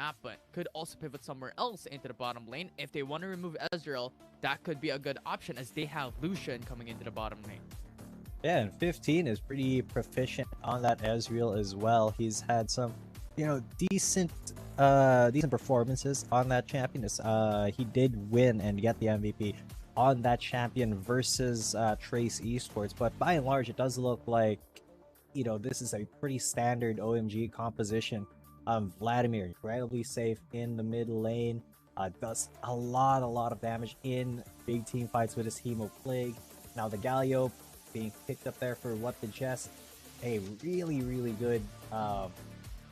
map, but could also pivot somewhere else into the bottom lane. If they want to remove Ezreal, that could be a good option as they have Lucian coming into the bottom lane. Yeah, and 15 is pretty proficient on that Ezreal as well. He's had some, decent performances on that champion. He did win and get the MVP on that champion versus Trace Esports, but by and large, it does look like, this is a pretty standard OMG composition. Vladimir, incredibly safe in the mid lane, does a lot of damage in big team fights with his Hemo Plague. Now the Galio being picked up there for what the Jess, a really good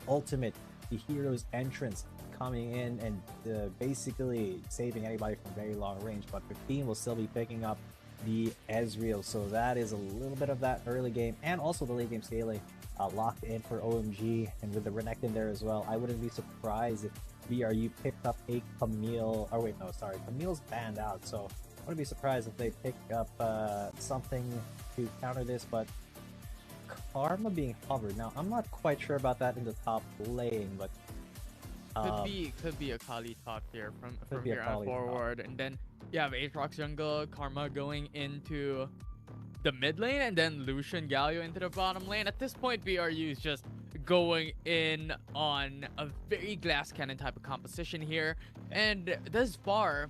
ultimate, the hero's entrance coming in and basically saving anybody from very long range, but 15 will still be picking up the Ezreal, so that is a little bit of that early game and also the late game scaling locked in for OMG, and with the Renekton there as well, I wouldn't be surprised if BRU picked up a Camille, or wait, no, sorry, Camille's banned out, so I wouldn't be surprised if they pick up something to counter this, but Karma being hovered. Now, I'm not quite sure about that in the top lane, but could be a Kali top here from here on forward, and then you have Aatrox jungle, Karma going into the mid lane, and then Lucian Galio into the bottom lane. At this point, BRU is just going in on a very glass cannon type of composition here, and thus far,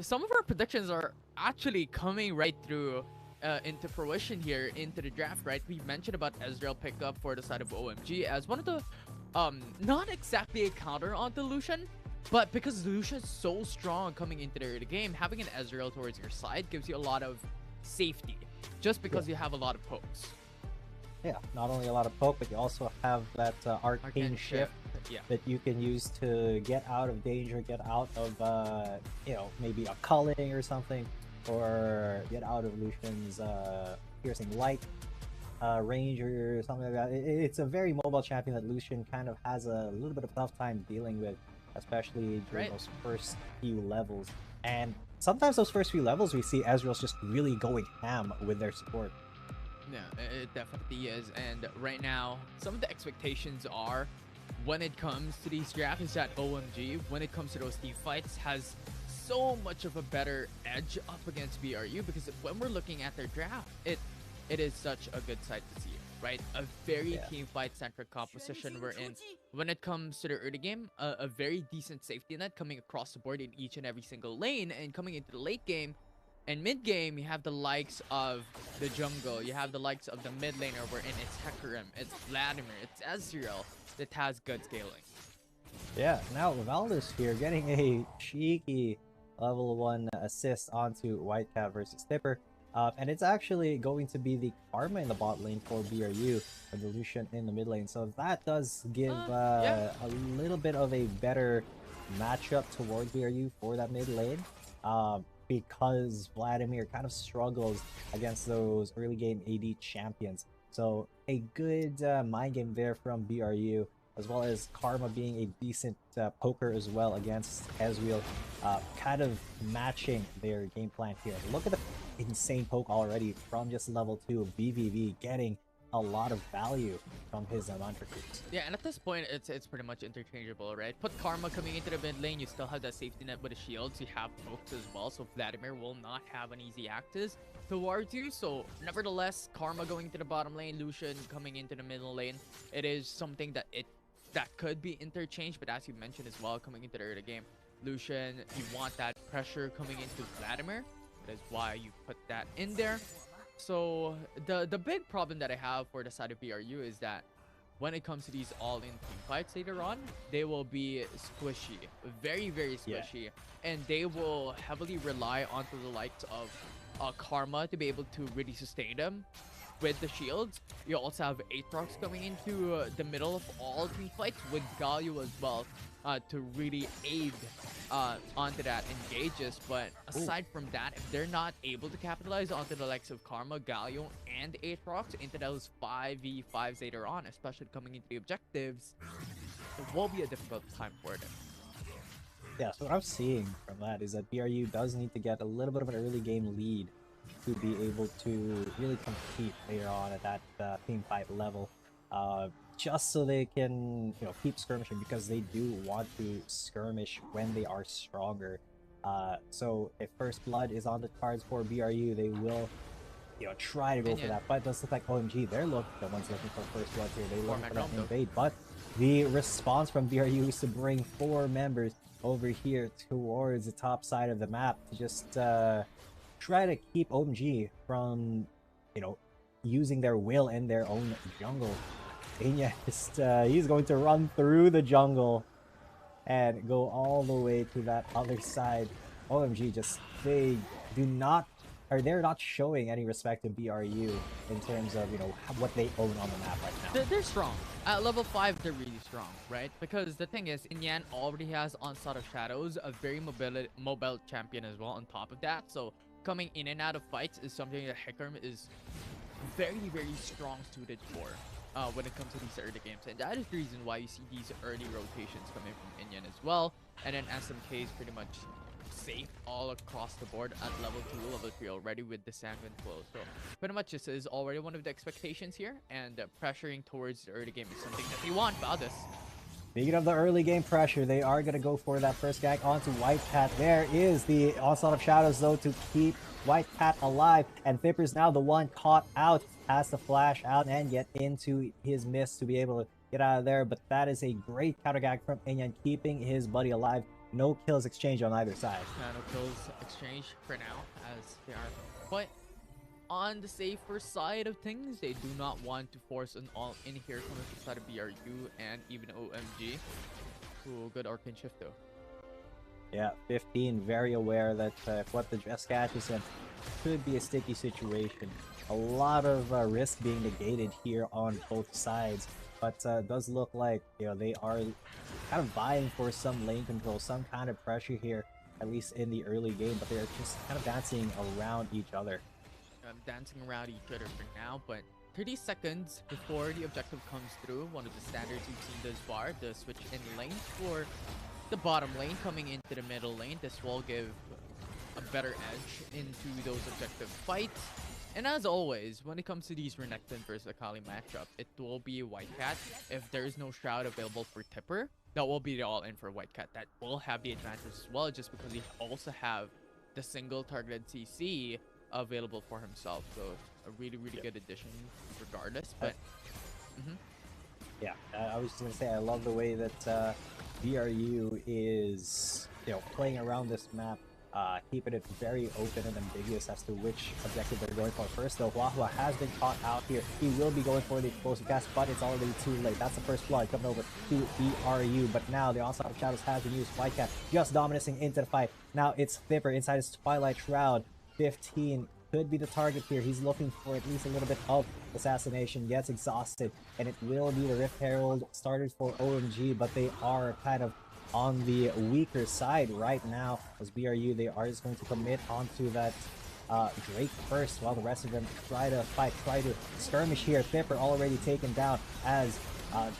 some of our predictions are actually coming right through into fruition here into the draft, right? We mentioned about Ezreal pickup for the side of OMG as one of the not exactly a counter onto Lucian, but because Lucian is so strong coming into the game, having an Ezreal towards your side gives you a lot of safety just because you have a lot of pokes. Yeah, not only a lot of poke, but you also have that arcane shift that you can use to get out of danger, get out of maybe a culling or something, or get out of Lucian's piercing light range or something like that. It's a very mobile champion that Lucian kind of has a little bit of tough time dealing with, especially during those first few levels. And sometimes those first few levels we see Ezreal's just really going ham with their support. Yeah, it definitely is. And right now, some of the expectations are, when it comes to these drafts, is that OMG, when it comes to those team fights, has so much of a better edge up against BRU, because when we're looking at their draft, it is such a good sight to see, right? A very team fight centric composition we're in. When it comes to the early game, a very decent safety net coming across the board in each and every single lane, and coming into the late game and mid game, you have the likes of the jungle, you have the likes of the mid laner we're in. It's Hecarim, it's Vladimir, it's Ezreal that has good scaling. Yeah, now Valdez here getting a cheeky level 1 assist onto Whitecap versus Tipper. And it's actually going to be the Karma in the bot lane for BRU and the Lucian in the mid lane. So that does give a little bit of a better matchup towards BRU for that mid lane. Because Vladimir kind of struggles against those early game AD champions. So a good mind game there from BRU, as well as Karma being a decent poker as well against Ezreal, kind of matching their game plan here. Look at the insane poke already from just level 2 of BVV, getting a lot of value from his mantra creeps. Yeah, and at this point, it's pretty much interchangeable, right? Put Karma coming into the mid lane, you still have that safety net with the shields, you have pokes as well, so Vladimir will not have an easy access towards you. So nevertheless, Karma going to the bottom lane, Lucian coming into the middle lane, it is something that could be interchanged, but as you mentioned as well, coming into the early game, Lucian, you want that pressure coming into Vladimir. That is why you put that in there. So the big problem that I have for the side of BRU is that when it comes to these all-in team fights later on, they will be squishy, very squishy, and they will heavily rely onto the likes of Karma to be able to really sustain them with the shields. You also have Aatrox coming into the middle of all team fights with Galio as well, to really aid onto that engages. But aside from that, if they're not able to capitalize onto the likes of Karma, Galio, and Aatrox into those 5v5s later on, especially coming into the objectives, it will be a difficult time for them. Yeah, so what I'm seeing from that is that BRU does need to get a little bit of an early game lead to be able to really compete later on at that team fight level. just so they can, keep skirmishing, because they do want to skirmish when they are stronger. So if first blood is on the cards for BRU, they will, try to go for that. But it does look like OMG, they're the ones looking for first blood here. They look for that invade, but the response from BRU is to bring 4 members over here towards the top side of the map to just try to keep OMG from, using their will in their own jungle. And yeah, he's going to run through the jungle and go all the way to that other side. OMG, they're not showing any respect to BRU in terms of, what they own on the map right now. They're strong. At level 5, they're really strong, right? Because the thing is, Inyan already has Onslaught of Shadows, a very mobile champion as well on top of that. So coming in and out of fights is something that Hickerm is very, very strong suited for when it comes to these early games. And that is the reason why you see these early rotations coming from Inyan as well. And then SMK is pretty much safe all across the board at level 2, level 3 already with the Sanguine Flow. So pretty much this is already one of the expectations here, and pressuring towards the early game is something that they want about this. Speaking of the early game pressure, they are going to go for that first gag onto White Cat. There is the Onslaught of Shadows, though, to keep White Cat alive. And Thipper's now the one caught out, has to flash out and get into his mist to be able to get out of there. But that is a great counter gag from Inyan, keeping his buddy alive. No kills exchanged on either side. No kills exchanged for now, as they are. But on the safer side of things, they do not want to force an all-in here from the side of BRU and even OMG. Ooh, good Arcane Shift though. Yeah, 15 very aware that if what the just catches him could be a sticky situation. A lot of risk being negated here on both sides, but does look like they are kind of vying for some lane control, some kind of pressure here, at least in the early game. But they're just kind of dancing around each other. Dancing around each other for now, but 30 seconds before the objective comes through, one of the standards we've seen thus far, the switch in lane for the bottom lane coming into the middle lane. This will give a better edge into those objective fights. And as always, when it comes to these Renekton versus Akali matchup, it will be White Cat. If there is no Shroud available for Tipper, that will be the all-in for White Cat. That will have the advantage as well, just because he also have the single targeted CC available for himself. So a really, really good addition regardless. But yeah, I was just gonna say, I love the way that BRU is playing around this map, keeping it very open and ambiguous as to which objective they're going for first. Though Huahua has been caught out here, he will be going for the explosive gas, but it's already too late. That's the first blood coming over to BRU, but now the Onslaught of Shadows has been used. White Cat just dominating into the fight. Now it's Thipper inside his Twilight Shroud. 15 could be the target here. He's looking for at least a little bit of assassination, gets exhausted, and it will be the Rift Herald started for OMG, but they are kind of on the weaker side right now as BRU. They are just going to commit onto that Drake first, while the rest of them try to fight, try to skirmish here. Thipper already taken down as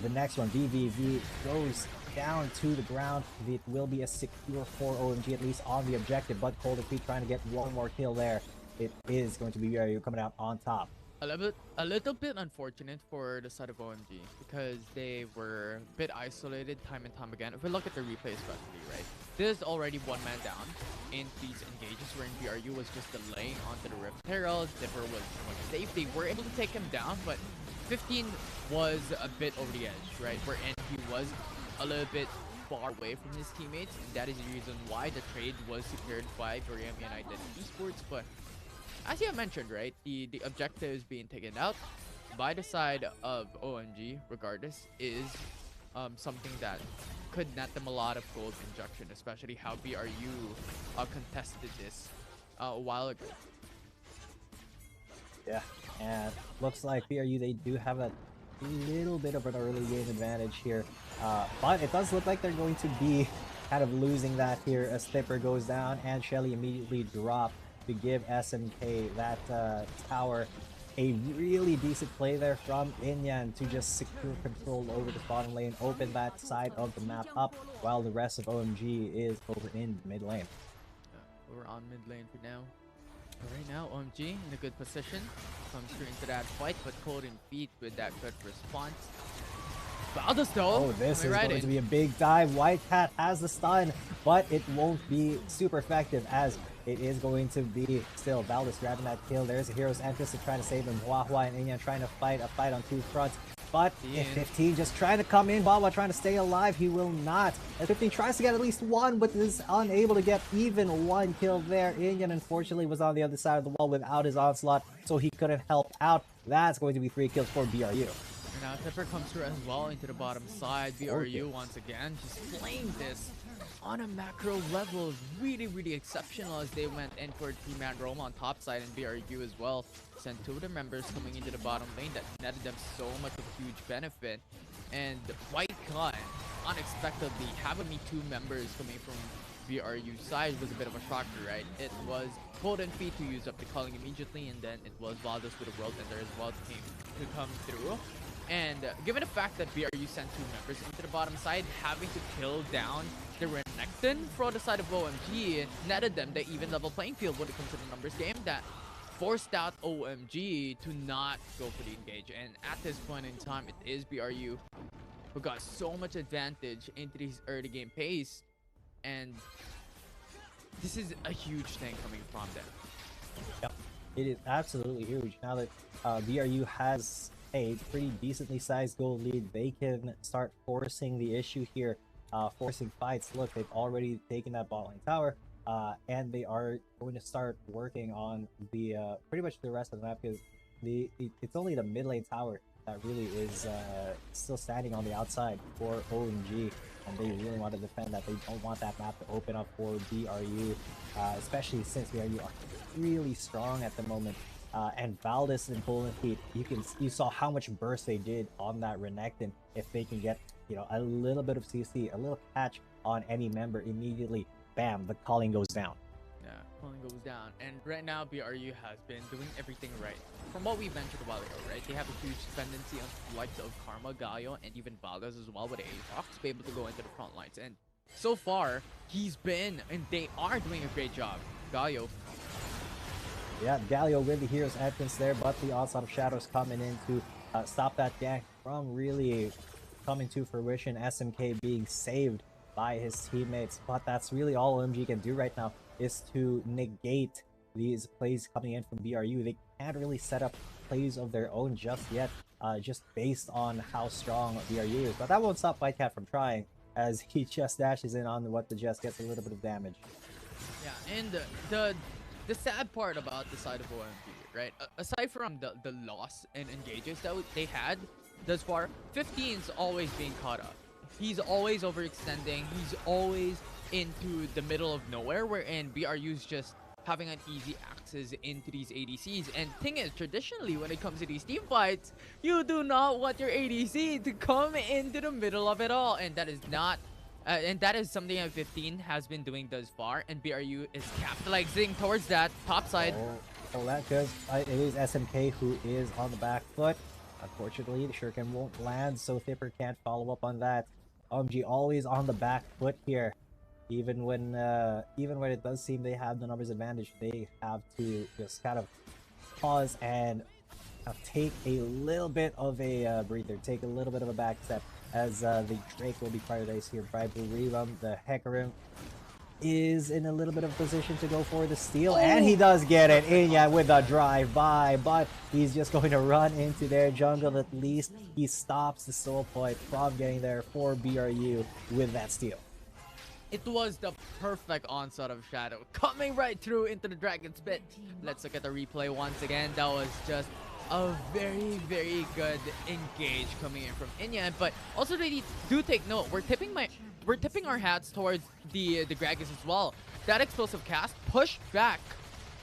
the next one, VVV, goes down to the ground. It will be a secure for OMG, at least on the objective, but Cold Feet trying to get one more kill there. It is going to be BRU coming out on top. A little bit unfortunate for the side of OMG, because they were a bit isolated time and time again. If we look at the replay especially, right? There's already one man down in these engages, where BRU was just delaying onto the Rift Herald. Dipper was safe. They were able to take him down, but 15 was a bit over the edge, right? Wherein he was a little bit far away from his teammates, and that is the reason why the trade was secured by WRL and Esports. But as you have mentioned, right, the objective is being taken out by the side of OMG regardless is something that could net them a lot of gold injection, especially how BRU contested this a while ago. Yeah, and looks like BRU, they do have a little bit of an early game advantage here, but it does look like they're going to be kind of losing that here as Thipper goes down and Shelly immediately dropped to give SMK that tower. A really decent play there from Inyan to just secure control over the bottom lane, open that side of the map up, while the rest of OMG is over in mid lane. We're on mid lane for now. Right now, OMG in a good position. Comes through into that fight, but Cold and Feet with that good response. Valdez though. Oh, this is going to be a big dive. White Cat has the stun, but it won't be super effective as it is going to be still Valdez grabbing that kill. There's a Hero's Entrance to try to save him. Hua and Inyan trying to fight a fight on two fronts. But if 15 just trying to come in, Bawa trying to stay alive, he will not. And 15 tries to get at least one, but is unable to get even one kill there. Inyan unfortunately was on the other side of the wall without his onslaught, so he couldn't help out. That's going to be 3 kills for BRU. Now Tipper comes through as well into the bottom side. BRU once again just playing this on a macro level, really exceptional as they went in for a 3-man roam on top side, and BRU as well sent 2 of the members coming into the bottom lane that netted them so much of a huge benefit. And White Gun unexpectedly having me 2 members coming from BRU side was a bit of a shocker, right? It was Bo3 to use up the calling immediately, and then it was Valdez with a World Ender as well to come through. And given the fact that BRU sent 2 members into the bottom side, having to kill down the Renekton for the side of OMG netted them the even level playing field when it comes to the numbers game that forced out OMG to not go for the engage. And at this point in time, it is BRU who got so much advantage into this early game pace, and this is a huge thing coming from them. Yep, it is absolutely huge. Now that BRU has a pretty decently sized gold lead, they can start forcing the issue here, forcing fights. Look, they've already taken that bot lane tower, and they are going to start working on the pretty much the rest of the map, because it's only the mid lane tower that really is still standing on the outside for OMG, and they really want to defend that. They don't want that map to open up for BRU, especially since BRU are really strong at the moment. And Valdez and Bo3, you saw how much burst they did on that Renekton. If they can get, you know, a little bit of CC, a little catch on any member, immediately, bam, the calling goes down. Yeah, calling goes down. And right now, BRU has been doing everything right. From what we mentioned a while ago, right? They have a huge dependency on the likes of Karma, Galio, and even Valdez as well with APAC to be able to go into the front lines. And so far, they are doing a great job. Galio. Yeah, Galio with the Hero's Entrance there, but the onslaught of shadows coming in to stop that gank from really coming to fruition. SMK being saved by his teammates, but that's really all OMG can do right now, is to negate these plays coming in from BRU. They can't really set up plays of their own just yet, just based on how strong BRU is. But that won't stop White Cat from trying, as he just dashes in on what the Jess gets a little bit of damage. Yeah, and the sad part about the side of OMG, right? Aside from the loss and engages that they had thus far, 15's always being caught up. He's always overextending. He's always into the middle of nowhere, wherein BRU's just having an easy access into these ADCs. And thing is, traditionally, when it comes to these team fights, you do not want your ADC to come into the middle of it all, and that is not. And that is something that 15 has been doing thus far, and BRU is capitalizing towards that top side. Oh, that goes. It is SMK who is on the back foot. Unfortunately, the Shuriken won't land, so Thipper can't follow up on that. OMG always on the back foot here. Even when it does seem they have the numbers advantage, they have to just kind of pause and take a little bit of a breather, take a little bit of a back step, as the Drake will be prioritized here by BRU. The Hecarim is in a little bit of position to go for the steal, and he does get it in, yeah, with a drive-by, but he's just going to run into their jungle. At least he stops the soul point from getting there for BRU with that steal. It was the perfect onslaught of Shadow coming right through into the Dragon's Pit. Let's look at the replay once again. That was just a very good engage coming in from Inyan, but also they do take note. We're tipping our hats towards the Gragas as well. That explosive cast pushed back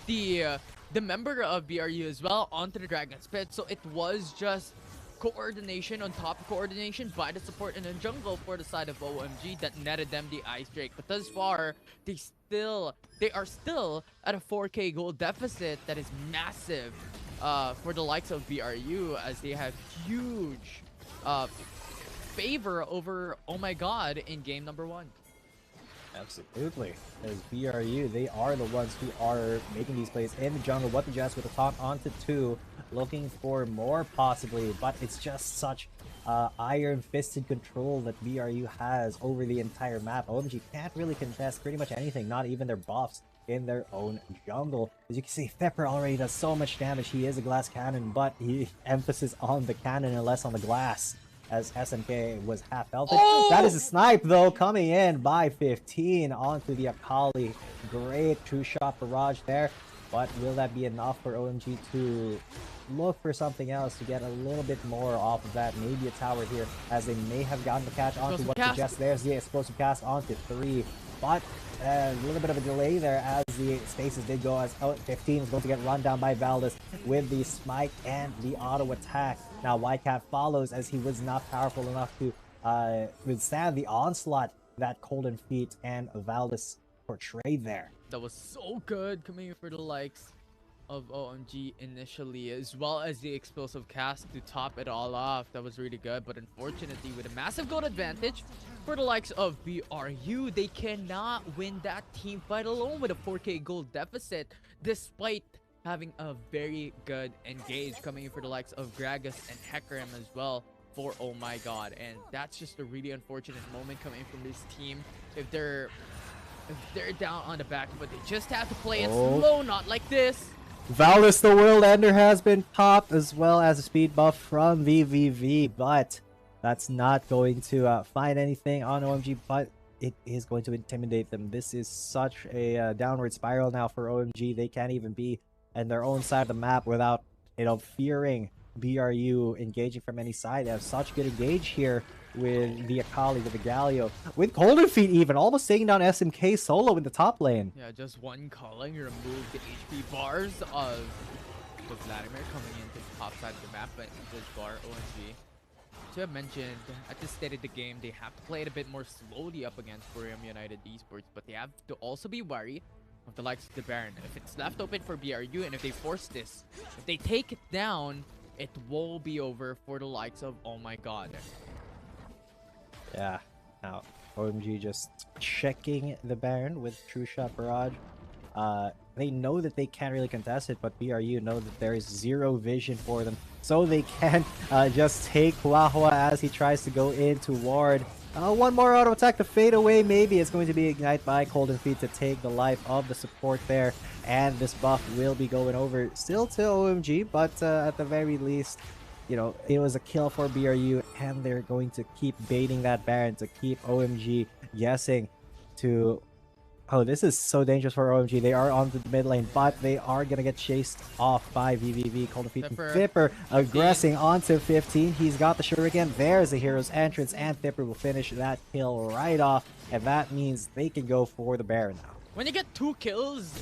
the member of BRU as well onto the Dragon's Pit, so it was just coordination on top of coordination by the support in the jungle for the side of OMG that netted them the Ice Drake. But thus far, they are still at a 4K gold deficit that is massive for the likes of BRU, as they have huge favor over Oh My God in game number 1. Absolutely. As BRU, they are the ones who are making these plays in the jungle. What the Jets with the top onto 2, looking for more possibly, but it's just such iron-fisted control that BRU has over the entire map. OMG can't really contest pretty much anything, not even their buffs in their own jungle. As you can see, Pepper already does so much damage. He is a glass cannon, but he emphasis on the cannon and less on the glass, as SMK was half health. Oh! That is a snipe though, coming in by 15 onto the Akali. Great true shot barrage there, but will that be enough for OMG to look for something else to get a little bit more off of that? Maybe a tower here, as they may have gotten the catch onto what suggests. There's the explosive cast onto 3, but a little bit of a delay there as the spaces did go, as 15 is going to get run down by Valdez with the smite and the auto attack. Now Whitecat follows, as he was not powerful enough to withstand the onslaught that Golden Feet and Valdez portrayed there. That was so good coming for the likes of OMG initially, as well as the explosive cast to top it all off. That was really good, but unfortunately with a massive gold advantage for the likes of BRU, they cannot win that team fight alone with a 4k gold deficit, despite having a very good engage coming in for the likes of Gragas and Hecarim as well for Oh My God. And that's just a really unfortunate moment coming from this team. If they're down on the back, but they just have to play it slow, not like this. Valdez, the World Ender, has been popped, as well as a speed buff from VVV, but that's not going to find anything on OMG, but it is going to intimidate them. This is such a downward spiral now for OMG. They can't even be in their own side of the map without, fearing BRU engaging from any side. They have such good engage here with the Akali, with the Galio, with Golden Feet even, almost taking down SMK solo in the top lane. Yeah, just one calling removed the HP bars of the Vladimir coming into the top side of the map, but this bar OMG. To have mentioned, at this state of the game, they have to play it a bit more slowly up against China and Esports, but they have to also be wary of the likes of the Baron. If it's left open for BRU, and if they force this, if they take it down, it will be over for the likes of Oh My God. Yeah, now OMG just checking the Baron with True Shot Barrage. They know that they can't really contest it, but BRU know that there is zero vision for them, so they can just take Huahua as he tries to go in to ward. One more auto attack to fade away. Maybe it's going to be Ignite by Golden Feet to take the life of the support there, and this buff will be going over still to OMG, but at the very least, it was a kill for BRU, and they're going to keep baiting that Baron to keep OMG guessing to... Oh, this is so dangerous for OMG. They are on the mid lane, but they are going to get chased off by VVV. Golden Feet and Thipper aggressing onto 15. He's got the Shuriken. There's the hero's entrance, and Thipper will finish that kill right off, and that means they can go for the Baron now. When you get 2 kills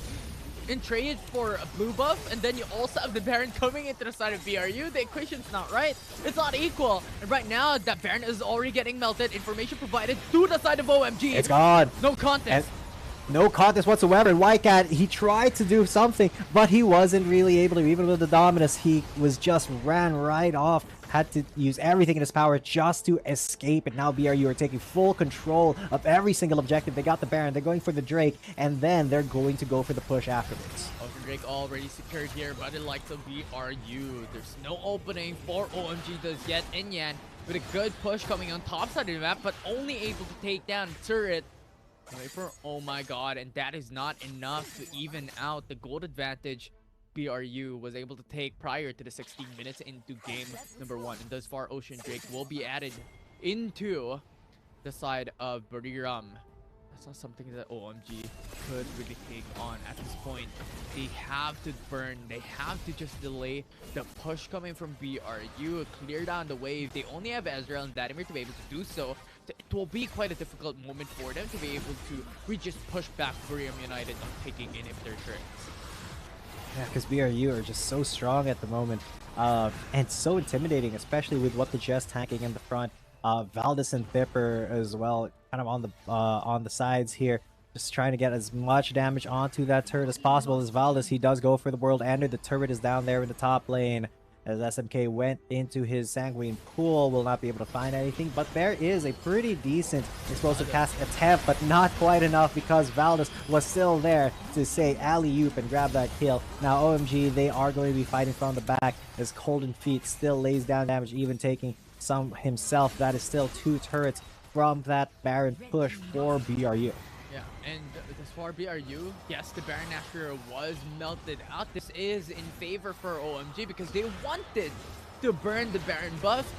in trade for a blue buff, and then you also have the Baron coming into the side of BRU, the equation's not right. It's not equal. And right now, that Baron is already getting melted. Information provided to the side of OMG. It's gone. No contest. No contest whatsoever. And Whitecat, he tried to do something, but he wasn't really able to. Even with the Dominus, he was just ran right off. Had to use everything in his power just to escape. And now BRU are taking full control of every single objective. They got the Baron, they're going for the Drake, and then they're going to go for the push afterwards. Ocean Drake already secured here, but it likes to BRU. There's no opening for OMG just yet. Inyan with a good push coming on top side of the map, but only able to take down turret. Wait for Oh My God, and that is not enough to even out the gold advantage BRU was able to take prior to the 16 minutes into game number 1. And thus far, Ocean Drake will be added into the side of BRU. That's not something that OMG could really take on at this point. They have to burn. They have to just delay the push coming from BRU, clear down the wave. They only have Ezreal and Vladimir to be able to do so. It will be quite a difficult moment for them to be able to really just push back BRU United on taking in if they're turrets. Yeah, because BRU are just so strong at the moment, and so intimidating, especially with what the Jets tanking in the front. Valdez and Thipper as well, kind of on the sides here, just trying to get as much damage onto that turret as possible. As Valdez, he does go for the World Ender. The turret is down there in the top lane, as SMK went into his Sanguine pool. Will not be able to find anything, but there is a pretty decent explosive cast attempt, but not quite enough because Valdez was still there to say alley-oop and grab that kill. Now OMG, they are going to be fighting from the back as Golden Feet still lays down damage, even taking some himself. That is still 2 turrets from that Baron push for BRU. Yeah, and as for BRU, yes, the Baron Nashor was melted out. This is in favor for OMG because they wanted to burn the Baron buff.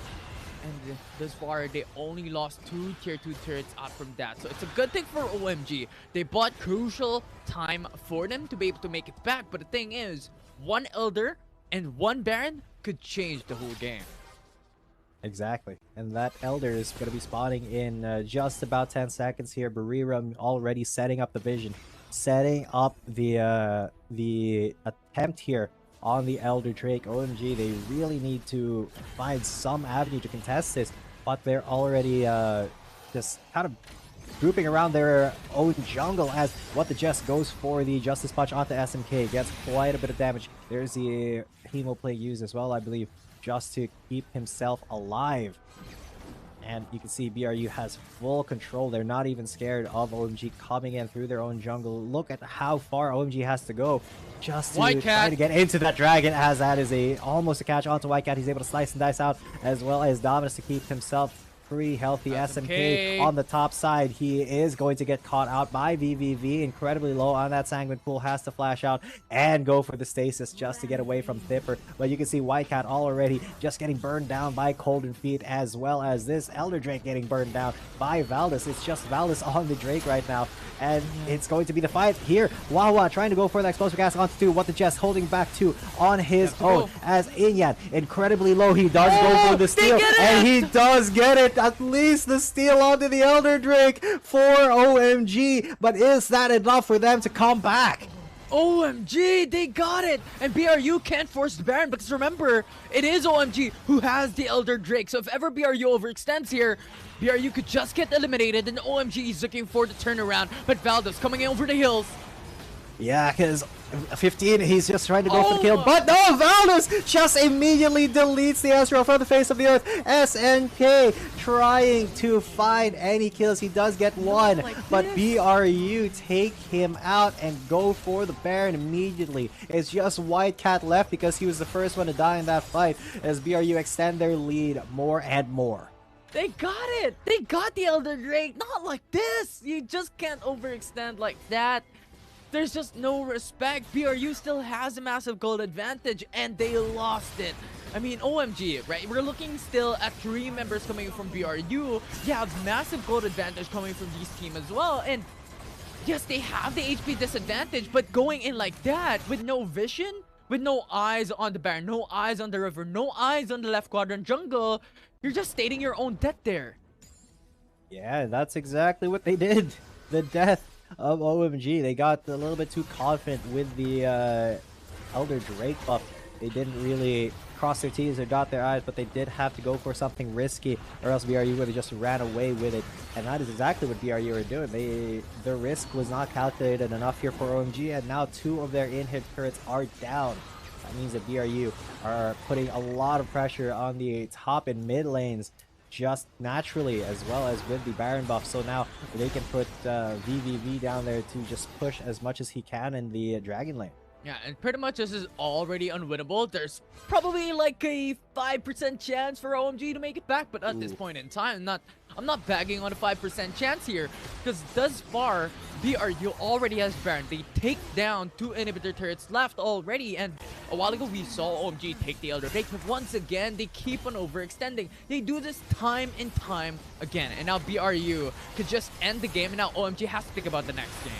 And thus far, they only lost 2 tier 2 turrets out from that. So it's a good thing for OMG. They bought crucial time for them to be able to make it back. But the thing is, 1 Elder and 1 Baron could change the whole game. Exactly, and that Elder is going to be spawning in just about 10 seconds here. Barira already setting up the vision, setting up the attempt here on the Elder Drake. OMG, they really need to find some avenue to contest this, but they're already just kind of grouping around their own jungle as What the Jest goes for the Justice Punch onto SMK. Gets quite a bit of damage. There's the Hemo Play used as well, I believe, just to keep himself alive. And you can see BRU has full control. They're not even scared of OMG coming in through their own jungle. Look at how far OMG has to go just to try to get into that dragon, as that is almost a catch onto White Cat. He's able to slice and dice out, as well as Dominus to keep himself free. Healthy SMK on the top side. He is going to get caught out by VVV. Incredibly low on that Sanguine pool. Has to flash out and go for the stasis just to get away from Thipper. But you can see White Cat already just getting burned down by Golden Feet, as well as this Elder Drake getting burned down by Valdez. It's just Valdez on the Drake right now. And it's going to be the fight here. Wawa trying to go for that explosive gas onto 2. What the Jest holding back 2 on his own, as Inyan incredibly low. He does go for the steal, and he does get it. At least the steal onto the Elder Drake for OMG. But is that enough for them to come back? OMG, they got it! And BRU can't force the Baron because remember, it is OMG who has the Elder Drake. So if ever BRU overextends here, BRU could just get eliminated and OMG is looking for the turnaround. But Valdez coming in over the hills. Yeah, because 15, he's just trying to go for the kill. But no, Valdez just immediately deletes the Astro from the face of the earth. SNK trying to find any kills. He does get 1, but BRU take him out and go for the Baron immediately. It's just White Cat left because he was the first one to die in that fight, as BRU extend their lead more and more. They got it! They got the Elder Drake! Not like this! You just can't overextend like that. There's just no respect. BRU still has a massive gold advantage and they lost it. I mean, OMG, right? We're looking still at 3 members coming from BRU. You have massive gold advantage coming from this team as well. And yes, they have the HP disadvantage, but going in like that with no vision, with no eyes on the Baron, no eyes on the river, no eyes on the left quadrant jungle, you're just stating your own death there. Yeah, that's exactly what they did. The death of OMG. They got a little bit too confident with the Elder Drake buff. They didn't really cross their T's or dot their I's, but they did have to go for something risky, or else BRU would have just ran away with it. And that is exactly what BRU were doing. The risk was not calculated enough here for OMG, and now 2 of their in-hit turrets are down. That means that BRU are putting a lot of pressure on the top and mid lanes just naturally, as well as with the Baron buff. So now they can put VVV down there to just push as much as he can in the Dragon lane. Yeah, and pretty much this is already unwinnable. There's probably like a 5% chance for OMG to make it back, but at this point in time, I'm not bagging on a 5% chance here, because thus far, BRU already has Baron. They take down 2 inhibitor turrets left already, and a while ago we saw OMG take the Elder Drake, but once again, they keep on overextending. They do this time and time again, and now BRU could just end the game, and now OMG has to think about the next game.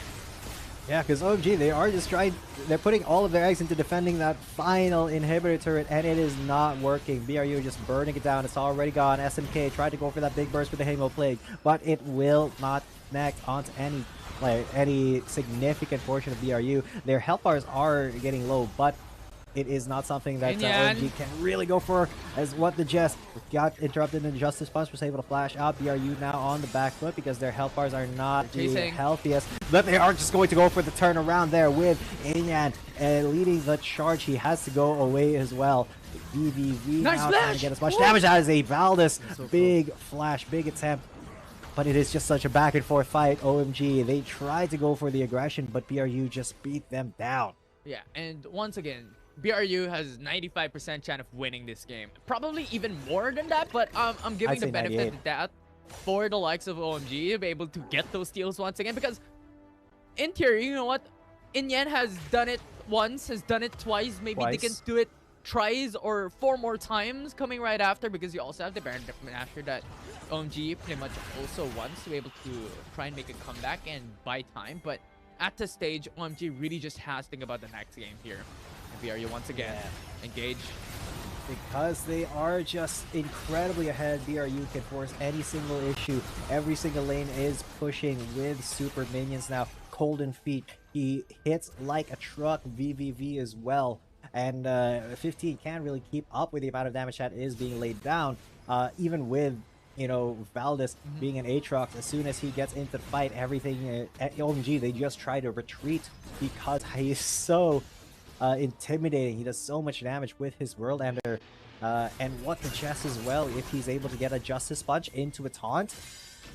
Yeah, because OMG, they are just they're putting all of their eggs into defending that final inhibitor turret, and it is not working. BRU just burning it down. It's already gone. SMK tried to go for that big burst with the Hamo Plague, but it will not connect onto any significant portion of BRU. Their health bars are getting low, but it is not something that OMG can really go for, as What the Jest got interrupted in the Justice Punch, was able to flash out. BRU now on the back foot because their health bars are not the healthiest, but they are just going to go for the turnaround there with Inyan leading the charge. He has to go away as well VVV Nice now flash! trying to get as much Woo! damage out as a Valdez. So Big flash, big attempt. But it is just such a back and forth fight. OMG, they tried to go for the aggression, but BRU just beat them down. Yeah, and once again, BRU has 95% chance of winning this game. Probably even more than that, but I'm giving I'd the say benefit 98. of that for the likes of OMG to be able to get those steals once again. Because in theory, you know what? Inyan has done it once, has done it twice. Maybe they can Twice. do it twice or 4 more times coming right after, because you also have the Baron after that. OMG pretty much also wants to be able to try and make a comeback and buy time, but at this stage, OMG really just has to think about the next game here. And BRU once again engage. Because they are just incredibly ahead, BRU can force any single issue. Every single lane is pushing with super minions now. Golden Feet, he hits like a truck. VVV as well. And 15 can't really keep up with the amount of damage that is being laid down. Even with, you know, Valdez being an Aatrox, as soon as he gets into the fight, everything at OMG, they just try to retreat because he is so intimidating. He does so much damage with his World Ender. And what the chest as well, if he's able to get a Justice Punch into a taunt,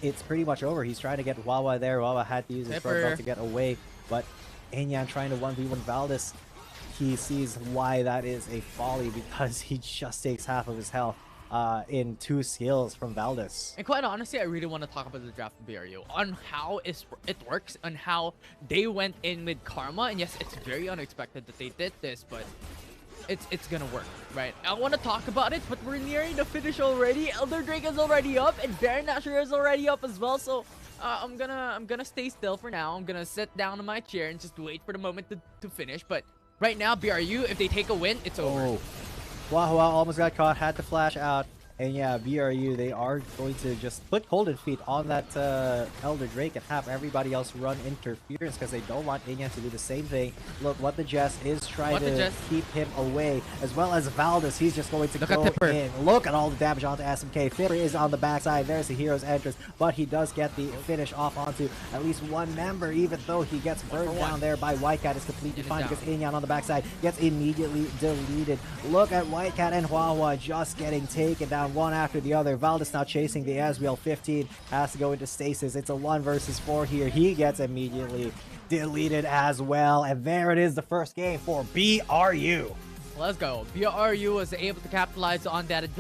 it's pretty much over. He's trying to get Wawa there. Wawa had to use his front belt to get away, but Enyan trying to 1v1 Valdez, he sees why that is a folly, because he just takes half of his health in 2 skills from Valdez. And quite honestly, I really want to talk about the draft of BRU, on how it works, and how they went in with Karma. And yes, it's very unexpected that they did this, but it's gonna work, right? I want to talk about it, but we're nearing the finish already. Elder Drake is already up, and Baron Nashor is already up as well. So I'm gonna stay still for now. I'm gonna sit down in my chair and just wait for the moment to finish. But right now, BRU, if they take a win, it's over. Oh. Wow, almost got caught, had to flash out. And yeah, BRU, they are going to just put Golden Feet on that Elder Drake and have everybody else run interference, because they don't want Inyan to do the same thing. Look, what the Jess is trying to keep him away, as well as Valdez. He's just going to go in. Look at all the damage onto SMK. Fipper is on the backside. There's the hero's entrance, but he does get the finish off onto at least one member, even though he gets burned down there by Whitecat. Is completely fine because Inyan on the backside gets immediately deleted. Look at Whitecat and Wawa just getting taken down one after the other. Valdez now chasing the Asriel. 15 has to go into stasis. It's a 1 versus 4 here. He gets immediately deleted as well. And there it is, the first game for BRU. Let's go. BRU was able to capitalize on that advantage.